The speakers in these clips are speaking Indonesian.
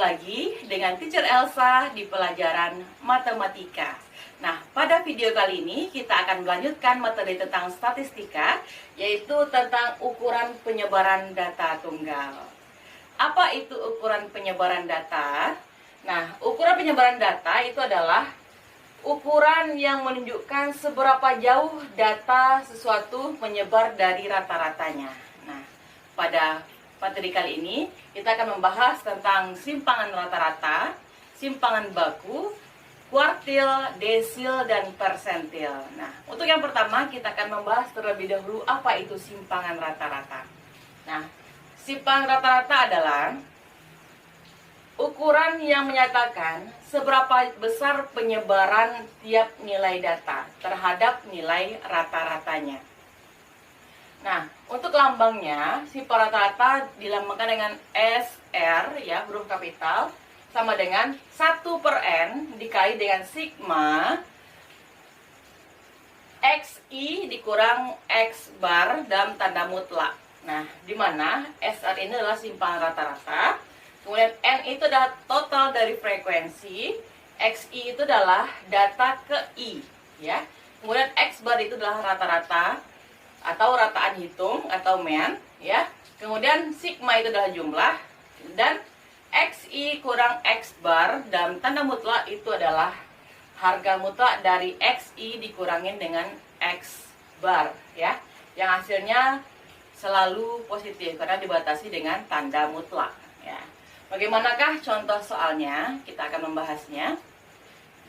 lagi dengan Teacher Elsa di pelajaran matematika. Nah, pada video kali ini kita akan melanjutkan materi tentang statistika, yaitu tentang ukuran penyebaran data tunggal. Apa itu ukuran penyebaran data? Nah, ukuran penyebaran data itu adalah ukuran yang menunjukkan seberapa jauh data sesuatu menyebar dari rata-ratanya. Nah, pada materi kali ini kita akan membahas tentang simpangan rata-rata, simpangan baku, kuartil, desil, dan persentil. Nah, untuk yang pertama kita akan membahas terlebih dahulu apa itu simpangan rata-rata. Nah, simpangan rata-rata adalah ukuran yang menyatakan seberapa besar penyebaran tiap nilai data terhadap nilai rata-ratanya. Nah, untuk lambangnya, simpangan rata-rata dilambangkan dengan SR, ya, huruf kapital, sama dengan 1/N dikali dengan sigma XI dikurang X bar dalam tanda mutlak. Nah, di mana SR ini adalah simpangan rata-rata, kemudian N itu adalah total dari frekuensi, XI itu adalah data ke I, ya. Kemudian X bar itu adalah rata-rata atau rataan hitung atau mean, ya. Kemudian sigma itu adalah jumlah, dan XI kurang X bar dalam tanda mutlak itu adalah harga mutlak dari XI dikurangin dengan X bar, ya. Yang hasilnya selalu positif karena dibatasi dengan tanda mutlak, ya. Bagaimanakah contoh soalnya? Kita akan membahasnya.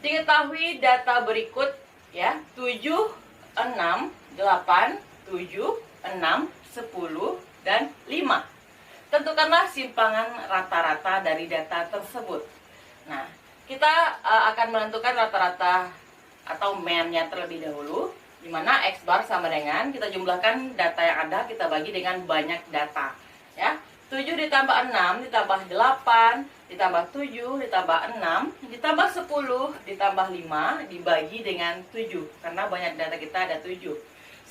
Diketahui data berikut, ya, 7, 6, 8, 7, 6, 10, dan 5. Tentukanlah simpangan rata-rata dari data tersebut. Nah, kita akan menentukan rata-rata atau mean-nya terlebih dahulu, di mana X bar sama dengan, kita jumlahkan data yang ada, kita bagi dengan banyak data, ya. 7 ditambah 6 ditambah 8 ditambah 7 ditambah 6 ditambah 10 ditambah 5 dibagi dengan 7, karena banyak data kita ada 7.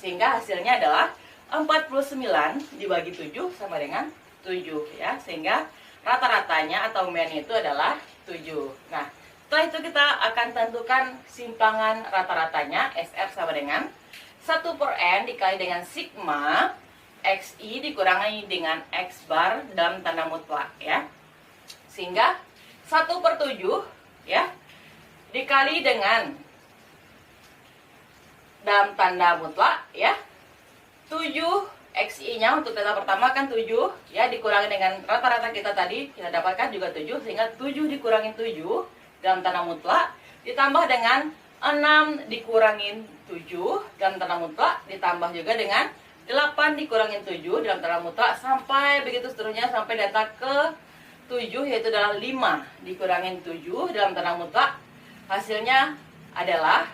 Sehingga hasilnya adalah 49 dibagi 7 sama dengan 7, ya. Sehingga rata-ratanya atau mean itu adalah 7. Nah, setelah itu kita akan tentukan simpangan rata-ratanya. SR sama dengan 1/N dikali dengan sigma XI dikurangi dengan X bar dalam tanda mutlak, ya. Sehingga 1/7, ya, dikali dengan dalam tanda mutlak, ya, 7 XI-nya untuk data pertama kan 7, ya, dikurangi dengan rata-rata kita tadi kita dapatkan juga 7, sehingga 7 dikurangi 7 dalam tanda mutlak ditambah dengan 6 dikurangin 7 dalam tanda mutlak ditambah juga dengan 8 dikurangin 7 dalam tanda mutlak sampai begitu seterusnya sampai data ke 7, yaitu adalah 5 dikurangin 7 dalam tanda mutlak. Hasilnya adalah,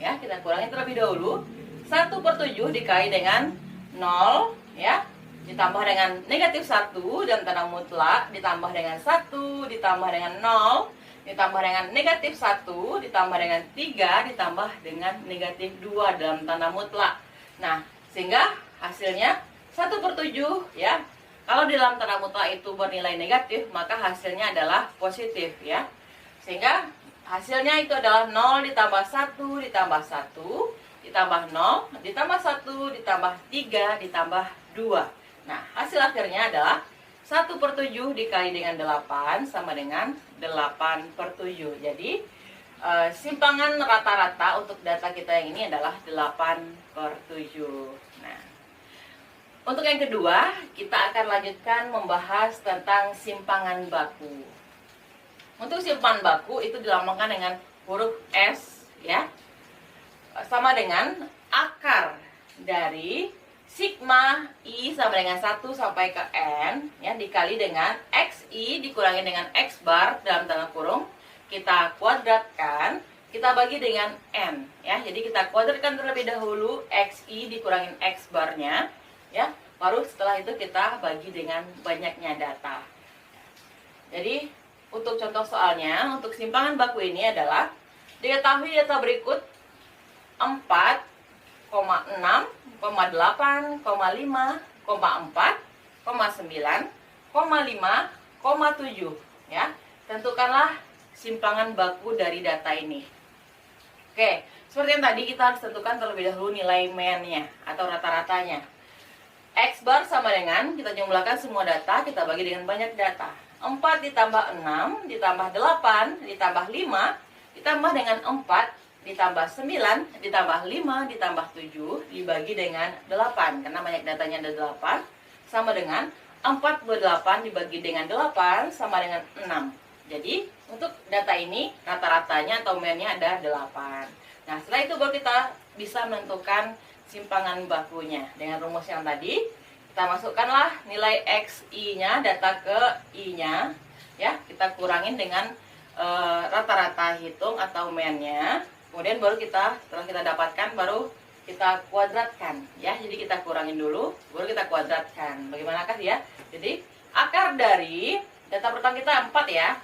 ya, kita kurangin terlebih dahulu, 1/7 dikali dengan 0, ya, ditambah dengan negatif 1 dalam tanda mutlak, ditambah dengan 1, ditambah dengan 0, ditambah dengan negatif 1, ditambah dengan 3, ditambah dengan negatif 2 dalam tanda mutlak. Nah, sehingga hasilnya 1/7, ya. Kalau di dalam tanda mutlak itu bernilai negatif, maka hasilnya adalah positif, ya. Sehingga hasilnya itu adalah 0 ditambah 1 ditambah 1 ditambah 0 ditambah 1 ditambah 3 ditambah 2. Nah, hasil akhirnya adalah 1/7 dikali dengan 8 sama dengan 8/7. Jadi simpangan rata-rata untuk data kita yang ini adalah 8/7. Nah, untuk yang kedua, kita akan lanjutkan membahas tentang simpangan baku. Untuk simpangan baku itu dilambangkan dengan huruf S, ya, sama dengan akar dari sigma I sama dengan 1 sampai ke N, ya, dikali dengan XI dikurangi dengan X bar dalam tanda kurung, kita kuadratkan, kita bagi dengan N, ya. Jadi kita kuadratkan terlebih dahulu XI dikurangin X barnya, ya. Baru setelah itu kita bagi dengan banyaknya data. Jadi untuk contoh soalnya, untuk simpangan baku ini adalah diketahui data berikut 4,6, 8,5, 4, 9, 5,7. ya. Tentukanlah simpangan baku dari data ini. Oke, seperti yang tadi kita harus tentukan terlebih dahulu nilai mean-nya atau rata-ratanya. X bar sama dengan, kita jumlahkan semua data, kita bagi dengan banyak data. 4 ditambah 6, ditambah 8, ditambah 5, ditambah dengan 4, ditambah 9, ditambah 5, ditambah 7, dibagi dengan 8. Karena banyak datanya ada 8, sama dengan 48 dibagi dengan 8, sama dengan 6. Jadi, untuk data ini, rata-ratanya atau mean-nya ada 8. Nah, setelah itu baru kita bisa menentukan simpangan bakunya. Dengan rumus yang tadi, kita masukkanlah nilai XI-nya, data ke I-nya. Ya, kita kurangin dengan rata-rata hitung atau mean-nya. Kemudian baru setelah kita dapatkan, baru kita kuadratkan. Ya, jadi kita kurangin dulu, baru kita kuadratkan. Bagaimanakah dia? Jadi, akar dari data pertama kita 4 ya.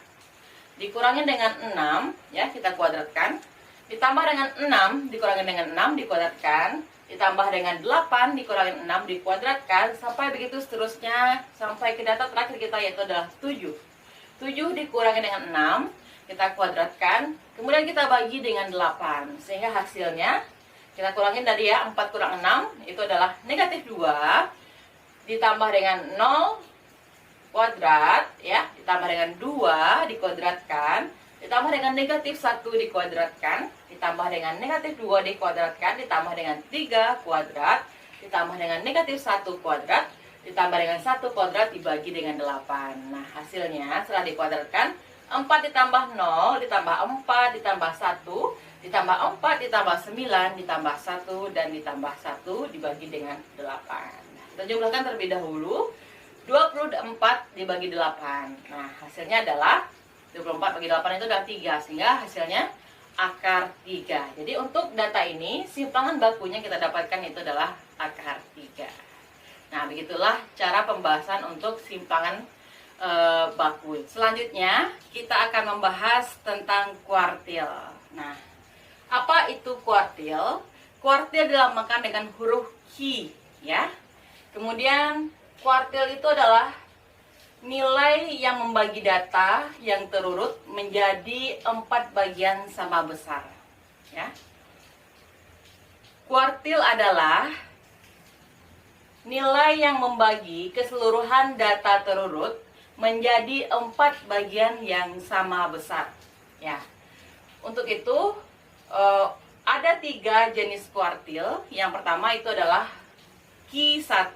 Dikurangin dengan 6, ya, kita kuadratkan. Ditambah dengan 6, dikurangin dengan 6, dikuadratkan. Ditambah dengan 8, dikurangin 6, dikuadratkan. Sampai begitu seterusnya, sampai ke data terakhir kita, yaitu adalah 7. 7 dikurangin dengan 6, kita kuadratkan. Kemudian kita bagi dengan 8. Sehingga hasilnya, kita kurangin tadi ya, 4 kurang 6, itu adalah negatif 2. Ditambah dengan 0, kuadrat, ya, ditambah dengan 2 dikuadratkan, ditambah dengan negatif 1 dikuadratkan, ditambah dengan negatif 2 dikuadratkan, ditambah dengan 3 kuadrat, ditambah dengan negatif 1 kuadrat, ditambah dengan 1 kuadrat dibagi dengan 8. Nah, hasilnya setelah dikuadratkan, 4 ditambah 0, ditambah 4, ditambah 1, ditambah 4, ditambah 9, ditambah 1, dan ditambah 1 dibagi dengan 8. Nah, kita jumlahkan terlebih dahulu. 24 dibagi 8. Nah, hasilnya adalah 24 bagi 8 itu adalah 3. Sehingga hasilnya akar 3. Jadi untuk data ini, simpangan bakunya kita dapatkan itu adalah akar 3. Nah, begitulah cara pembahasan untuk simpangan baku. Selanjutnya, kita akan membahas tentang kuartil. Nah, apa itu kuartil? Kuartil dilambangkan dengan huruf Q, ya. Kemudian kuartil itu adalah nilai yang membagi data yang terurut menjadi 4 bagian sama besar. Ya. Kuartil adalah nilai yang membagi keseluruhan data terurut menjadi 4 bagian yang sama besar. Ya. Untuk itu ada 3 jenis kuartil. Yang pertama itu adalah Q1,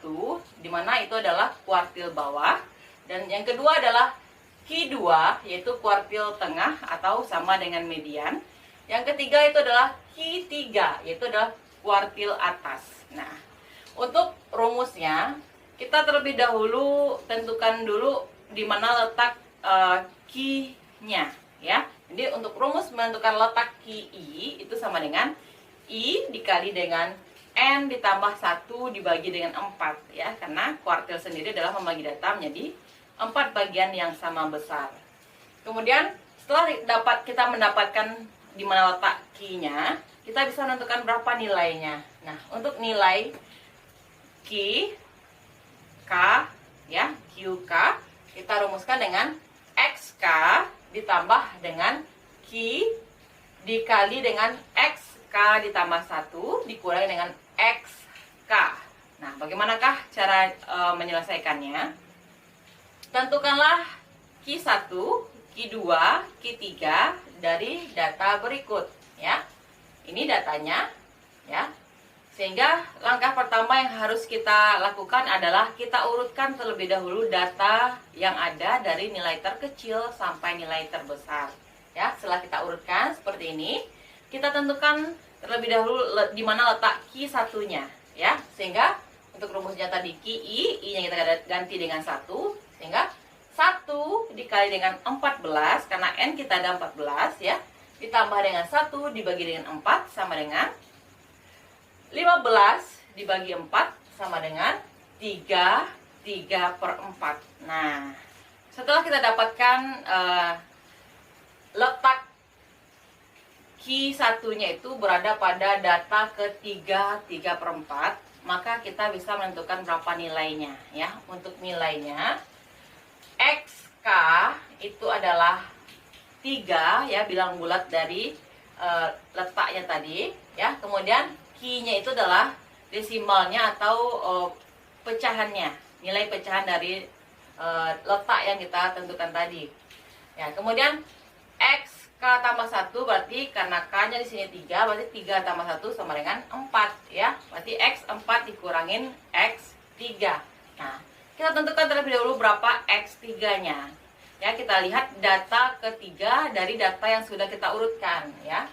di mana itu adalah kuartil bawah, dan yang kedua adalah Q2, yaitu kuartil tengah atau sama dengan median. Yang ketiga itu adalah Q3, yaitu adalah kuartil atas. Nah, untuk rumusnya kita terlebih dahulu tentukan dulu di mana letak Q-nya, ya. Jadi untuk rumus menentukan letak QI itu sama dengan I dikali dengan N ditambah 1 dibagi dengan 4, ya, karena kuartil sendiri adalah membagi data menjadi 4 bagian yang sama besar. Kemudian setelah kita mendapatkan di mana letak Q-nya, kita bisa menentukan berapa nilainya. Nah, untuk nilai Q, K, ya, QK, kita rumuskan dengan XK ditambah dengan Q dikali dengan XK ditambah 1 dikurangi dengan XK. Nah, bagaimanakah cara menyelesaikannya? Tentukanlah Q1, Q2, Q3 dari data berikut, ya. Ini datanya, ya. Sehingga langkah pertama yang harus kita lakukan adalah kita urutkan terlebih dahulu data yang ada dari nilai terkecil sampai nilai terbesar. Ya, setelah kita urutkan seperti ini, kita tentukan terlebih dahulu di mana letak Q1-nya, ya. Sehingga untuk rumusnya tadi QI, I-nya kita ganti dengan 1, sehingga 1 dikali dengan 14, karena N kita ada 14, ya. Ditambah dengan 1 dibagi dengan 4 sama dengan 15 dibagi 4 sama dengan 3/4. Nah, setelah kita dapatkan letak Q1-nya itu berada pada data ketiga 3/4, maka kita bisa menentukan berapa nilainya, ya. Untuk nilainya XK K itu adalah 3 ya, bilang bulat dari letaknya tadi ya. Kemudian Q-nya itu adalah desimalnya atau pecahannya, nilai pecahan dari letak yang kita tentukan tadi. Ya, kemudian X K tambah 1 berarti karena K-nya di sini 3, berarti 3 tambah 1 sama dengan 4 ya. Berarti X 4 dikurangin X 3. Nah, kita tentukan terlebih dahulu berapa X 3-nya. Ya, kita lihat data ketiga dari data yang sudah kita urutkan ya.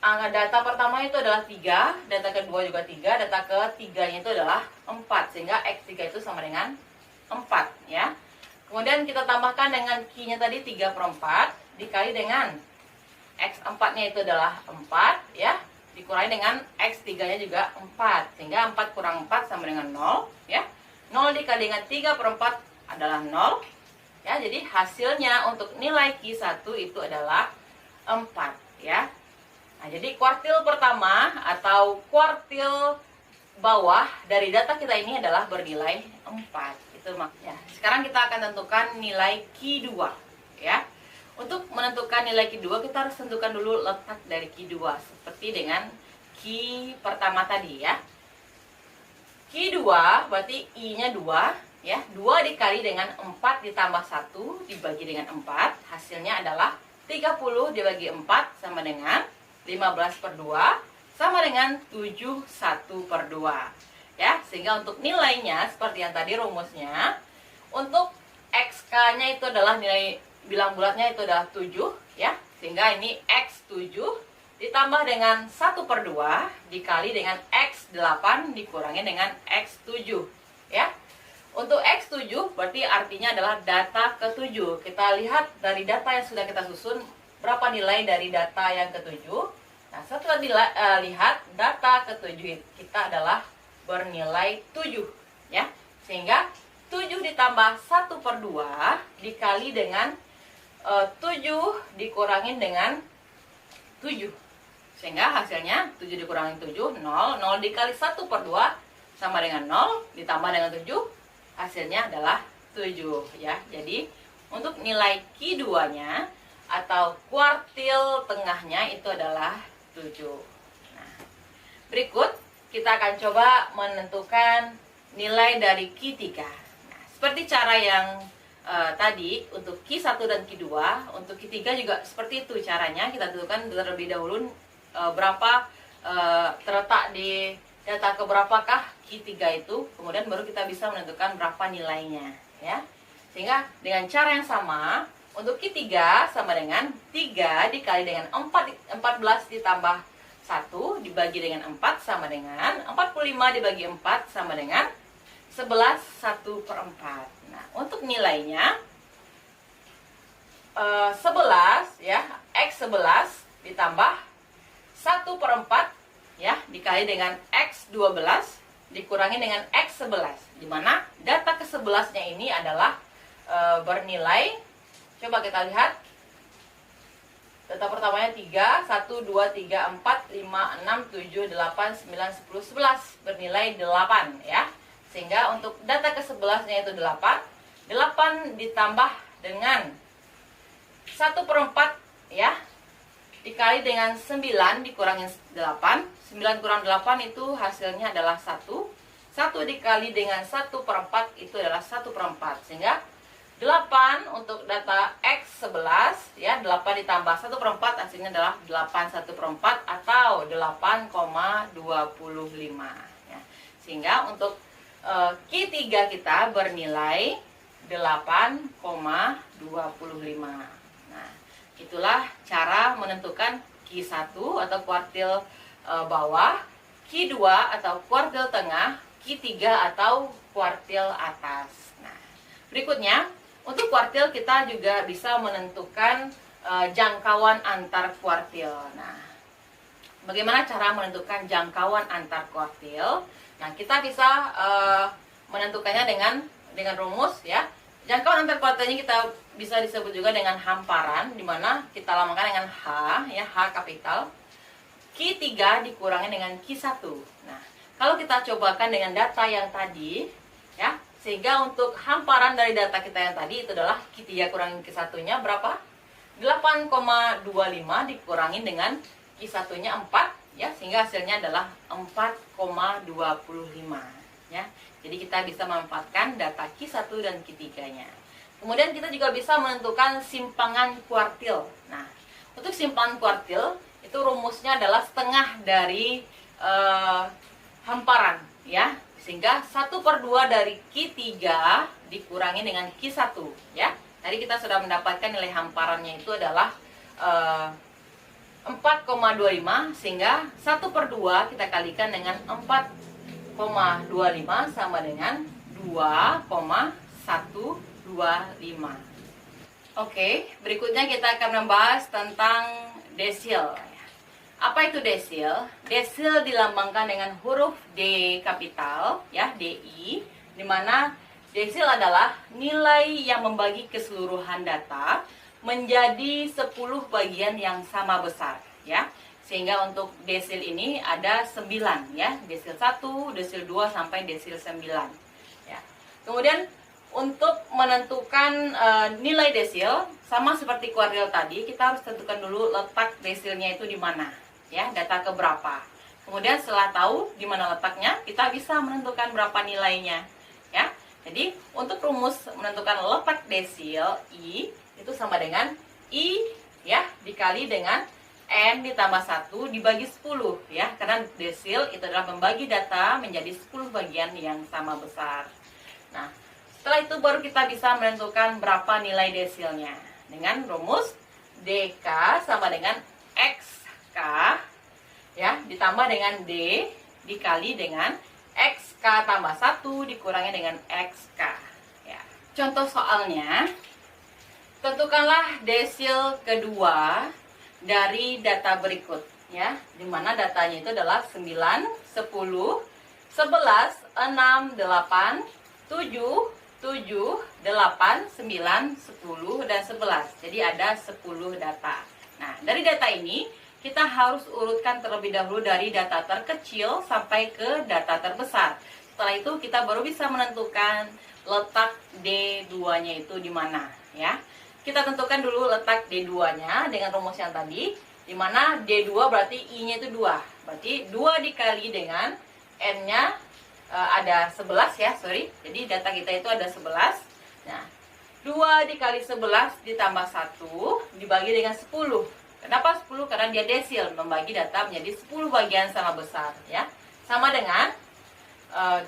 Data pertama itu adalah 3, data kedua juga 3, data ketiganya itu adalah 4, sehingga X3 itu sama dengan 4 ya. Kemudian kita tambahkan dengan Q-nya tadi 3/4 dikali dengan X4-nya itu adalah 4 ya, dikurangi dengan X3-nya juga 4, sehingga 4 kurang 4 sama dengan 0 ya. 0 dikali dengan 3/4 adalah 0 ya. Jadi hasilnya untuk nilai Q1 itu adalah 4 ya. Nah, jadi kuartil pertama atau kuartil bawah dari data kita ini adalah bernilai 4. Itu maksudnya. Sekarang kita akan tentukan nilai Q2 ya. Untuk menentukan nilai Q2 kita harus tentukan dulu letak dari Q2 seperti dengan Q pertama tadi ya. Q2 berarti I-nya 2 ya. 2 dikali dengan 4 ditambah 1 dibagi dengan 4, hasilnya adalah 30 dibagi 4 sama dengan 15/2 sama dengan 71/2 ya. Sehingga untuk nilainya seperti yang tadi rumusnya, untuk XK-nya itu adalah nilai bilang bulatnya itu adalah 7 ya. Sehingga ini X7 ditambah dengan 1/2 dikali dengan X8 dikurangi dengan X7 ya. Untuk X7 berarti artinya adalah data ke-7. Kita lihat dari data yang sudah kita susun berapa nilai dari data yang ke-7. Nah, setelah lihat data ke-7 kita adalah bernilai 7 ya. Sehingga 7 ditambah 1/2 dikali dengan 7 dikurangin dengan 7. Sehingga hasilnya 7 dikurangin 7, 0. 0 dikali 1/2 sama dengan 0, ditambah dengan 7, hasilnya adalah 7 ya. Jadi untuk nilai Q2-nya atau kuartil tengahnya itu adalah 7. Nah, berikut kita akan coba menentukan nilai dari Q3. Nah, seperti cara yang tadi untuk Q1 dan Q2, untuk Q3 juga seperti itu caranya. Kita tentukan terlebih dahulu berapa terletak di data keberapakah Q3 itu, kemudian baru kita bisa menentukan berapa nilainya ya. Sehingga dengan cara yang sama, untuk Q3 sama dengan 3 dikali dengan 14 ditambah 1 dibagi dengan 4 sama dengan 45 dibagi 4 sama dengan 11 1/4. Nah, untuk nilainya 11 ya, X11 ditambah 1/4 ya dikali dengan X12 dikurangi dengan X11, di mana data ke-11-nya ini adalah bernilai, coba kita lihat data pertamanya 3, 1, 2, 3, 4, 5, 6, 7, 8, 9, 10, 11 bernilai 8 ya. Sehingga untuk data ke-11-nya itu 8 ditambah dengan 1/4 ya dikali dengan 9 dikurangin 8. 9 kurang 8 itu hasilnya adalah 1. 1 dikali dengan 1/4 itu adalah 1/4. Sehingga 8 untuk data X11 ya, 8 ditambah 1/4 hasilnya adalah 8 1/4 atau 8,25 ya. Sehingga untuk Q3 kita bernilai 8,25. Nah, itulah cara menentukan Q1 atau kuartil bawah, Q2 atau kuartil tengah, Q3 atau kuartil atas. Nah, berikutnya untuk kuartil kita juga bisa menentukan jangkauan antar kuartil. Nah, bagaimana cara menentukan jangkauan antar kuartil? Nah, kita bisa menentukannya dengan rumus ya. Jangkauan antar kuartilnya kita bisa disebut juga dengan hamparan, di mana kita lambangkan dengan H ya, H kapital. Q3 dikurangi dengan Q1. Nah, kalau kita cobakan dengan data yang tadi ya, Sehingga untuk hamparan dari data kita yang tadi itu adalah Q3 kurangin Q1-nya berapa? 8,25 dikurangi dengan Q1-nya 4 ya, sehingga hasilnya adalah 4,25 ya. Jadi kita bisa memanfaatkan data Q1 dan Q3-nya. Kemudian kita juga bisa menentukan simpangan kuartil. Nah, untuk simpangan kuartil itu rumusnya adalah setengah dari hamparan ya, sehingga 1/2 dari Q3 dikurangi dengan Q1 ya. Tadi kita sudah mendapatkan nilai hamparannya itu adalah 4,25, sehingga 1/2 kita kalikan dengan 4,25 sama dengan 2,125. Oke, berikutnya kita akan membahas tentang desil. Apa itu desil? Desil dilambangkan dengan huruf D kapital ya, DI, di mana desil adalah nilai yang membagi keseluruhan data menjadi 10 bagian yang sama besar ya. Sehingga untuk desil ini ada 9 ya, desil 1, desil 2 sampai desil 9 ya. Kemudian untuk menentukan nilai desil sama seperti kuartil tadi, kita harus tentukan dulu letak desilnya itu di mana ya, data ke berapa. Kemudian setelah tahu di mana letaknya, kita bisa menentukan berapa nilainya ya. Jadi untuk rumus menentukan letak desil I itu sama dengan I ya dikali dengan N ditambah 1 dibagi 10 ya, karena desil itu adalah membagi data menjadi 10 bagian yang sama besar. Nah, setelah itu baru kita bisa menentukan berapa nilai desilnya dengan rumus DK sama dengan XK ya, ditambah dengan D dikali dengan XK tambah 1 dikurangi dengan XK ya. Contoh soalnya, tentukanlah desil kedua dari data berikut ya, dimana datanya itu adalah 9, 10, 11, 6, 8, 7, 7, 8, 9, 10, dan 11. Jadi ada 10 data. Nah, dari data ini kita harus urutkan terlebih dahulu dari data terkecil sampai ke data terbesar. Setelah itu kita baru bisa menentukan letak D2-nya itu di mana ya. Kita tentukan dulu letak D2-nya dengan rumus yang tadi, di mana D2 berarti I-nya itu 2. Berarti 2 dikali dengan N-nya ada 11 ya, sorry. Jadi data kita itu ada 11. Nah, 2 dikali 11 ditambah 1 dibagi dengan 10. Kenapa 10? Karena dia desil, membagi data menjadi 10 bagian sama besar ya. Sama dengan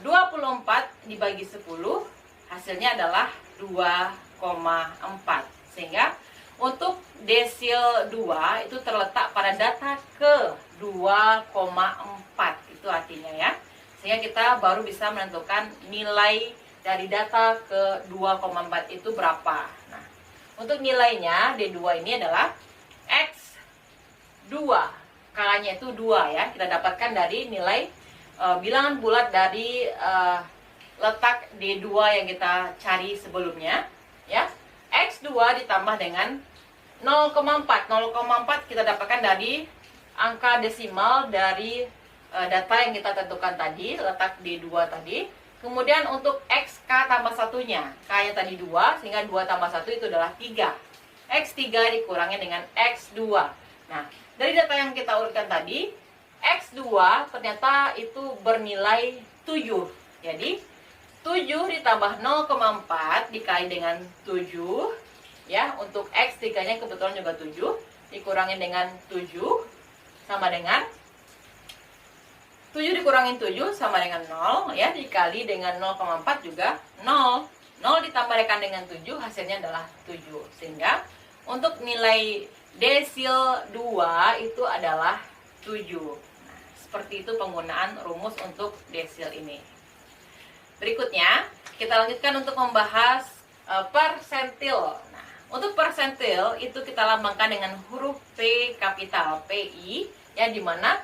24 dibagi 10, hasilnya adalah 2,4. Sehingga untuk desil 2 itu terletak pada data ke 2,4. Itu artinya ya. Sehingga kita baru bisa menentukan nilai dari data ke 2,4 itu berapa. Nah, untuk nilainya D2 ini adalah X2. K-nya itu 2 ya. Kita dapatkan dari nilai bilangan bulat dari letak D2 yang kita cari sebelumnya ya. X2 ditambah dengan 0,4. 0,4 kita dapatkan dari angka desimal dari data yang kita tentukan tadi, letak D2 tadi. Kemudian untuk XK tambah satunya, K-nya tadi 2, sehingga 2 tambah 1 itu adalah 3. X3 dikurangi dengan X2. Nah, dari data yang kita urutkan tadi, X2 ternyata itu bernilai 7. Jadi, 7 ditambah 0,4 dikali dengan 7. Ya, untuk X3-nya kebetulan juga 7. Dikurangi dengan 7 sama dengan 7 dikurangi 7 sama dengan 0 ya, dikali dengan 0,4 juga 0. 0 ditambahkan dengan 7 hasilnya adalah 7. Sehingga untuk nilai desil 2 itu adalah 7. Nah, seperti itu penggunaan rumus untuk desil ini. Berikutnya kita lanjutkan untuk membahas persentil. Nah, untuk persentil itu kita lambangkan dengan huruf P kapital, PI ya, dimana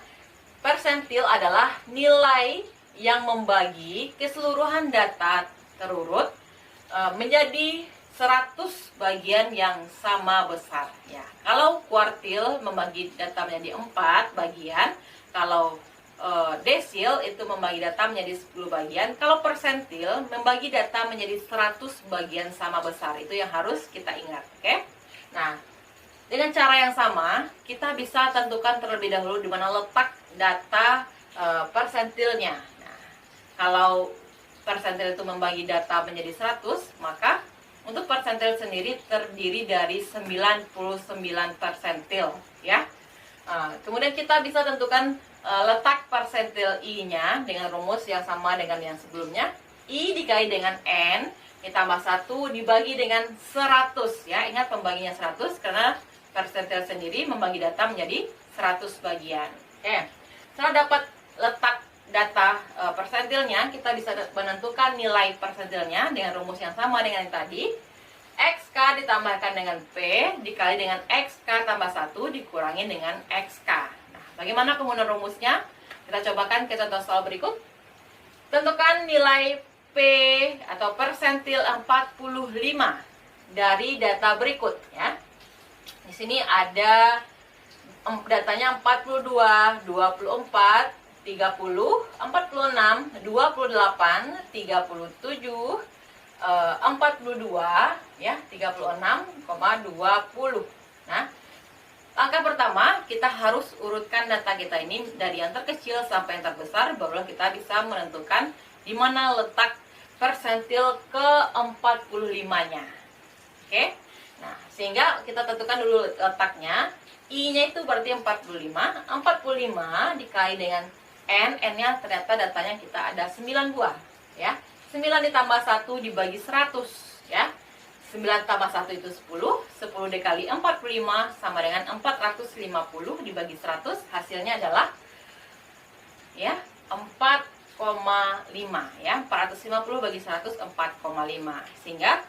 persentil adalah nilai yang membagi keseluruhan data terurut menjadi 100 bagian yang sama besar ya. Kalau kuartil membagi data menjadi 4 bagian, kalau desil itu membagi data menjadi 10 bagian. Kalau persentil membagi data menjadi 100 bagian sama besar. Itu yang harus kita ingat, oke? Nah, dengan cara yang sama, kita bisa tentukan terlebih dahulu di mana letak data persentilnya. Nah, kalau persentil itu membagi data menjadi 100, maka untuk persentil sendiri terdiri dari 99 persentil, ya. Kemudian kita bisa tentukan letak persentil I-nya dengan rumus yang sama dengan yang sebelumnya. I dikali dengan N ditambah 1 dibagi dengan 100, ya. Ingat pembaginya 100 karena persentil sendiri membagi data menjadi 100 bagian. Oke. Setelah dapat letak data persentilnya, kita bisa menentukan nilai persentilnya dengan rumus yang sama dengan yang tadi. XK ditambahkan dengan P dikali dengan XK tambah 1 dikurangi dengan XK. Nah, bagaimana penggunaan rumusnya? Kita cobakan ke contoh soal berikut. Tentukan nilai P atau persentil 45 dari data berikut, ya. Di sini ada datanya 42, 24, 30, 46, 28, 37, 42, ya, 36,20. Nah, langkah pertama kita harus urutkan data kita ini dari yang terkecil sampai yang terbesar, barulah kita bisa menentukan di mana letak persentil ke-45-nya. Oke? Nah, sehingga kita tentukan dulu letaknya. I-nya itu berarti 45. 45 dikali dengan N. N-nya ternyata datanya kita ada 9 buah, ya. 9 ditambah 1 dibagi 100, ya. 9 tambah 1 itu 10. 10 dikali 45 sama dengan 450 dibagi 100. Hasilnya adalah, ya, 4,5, ya. 450 bagi 100 4,5. Sehingga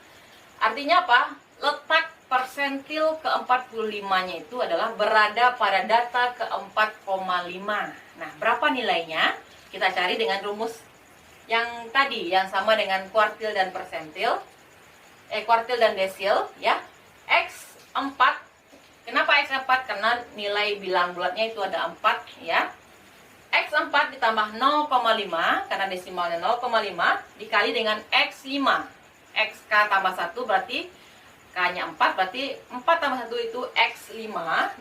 artinya apa? Letak persentil ke-45-nya itu adalah berada pada data ke-4,5. Nah, berapa nilainya? Kita cari dengan rumus yang tadi, yang sama dengan kuartil dan persentil, kuartil dan desil, ya. X4, kenapa X4? Karena nilai bilang bulatnya itu ada 4, ya. X4 ditambah 0,5, karena desimalnya 0,5, dikali dengan X5. XK tambah 1 berarti K-nya 4, berarti 4 tambah 1 itu X5,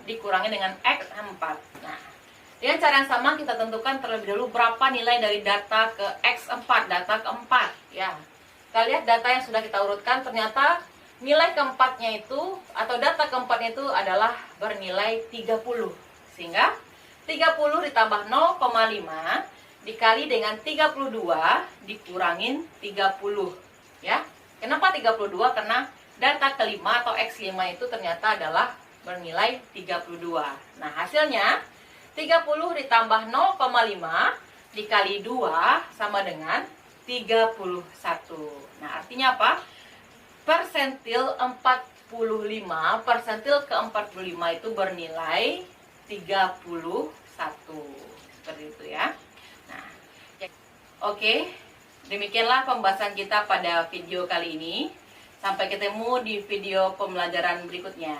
dikurangi dengan X4. Nah, dengan cara yang sama kita tentukan terlebih dahulu berapa nilai dari data ke X4, data keempat, ya. Kita lihat data yang sudah kita urutkan, ternyata nilai keempatnya itu atau data keempatnya itu adalah bernilai 30. Sehingga 30 ditambah 0,5 dikali dengan 32 dikurangin 30, ya. Kenapa 32? Karena data kelima atau X5 itu ternyata adalah bernilai 32. Nah, hasilnya 30 ditambah 0,5 dikali 2 sama dengan 31. Nah, artinya apa? Persentil 45, persentil ke-45 itu bernilai 31. Seperti itu, ya. Nah, oke. Demikianlah pembahasan kita pada video kali ini. Sampai ketemu di video pembelajaran berikutnya.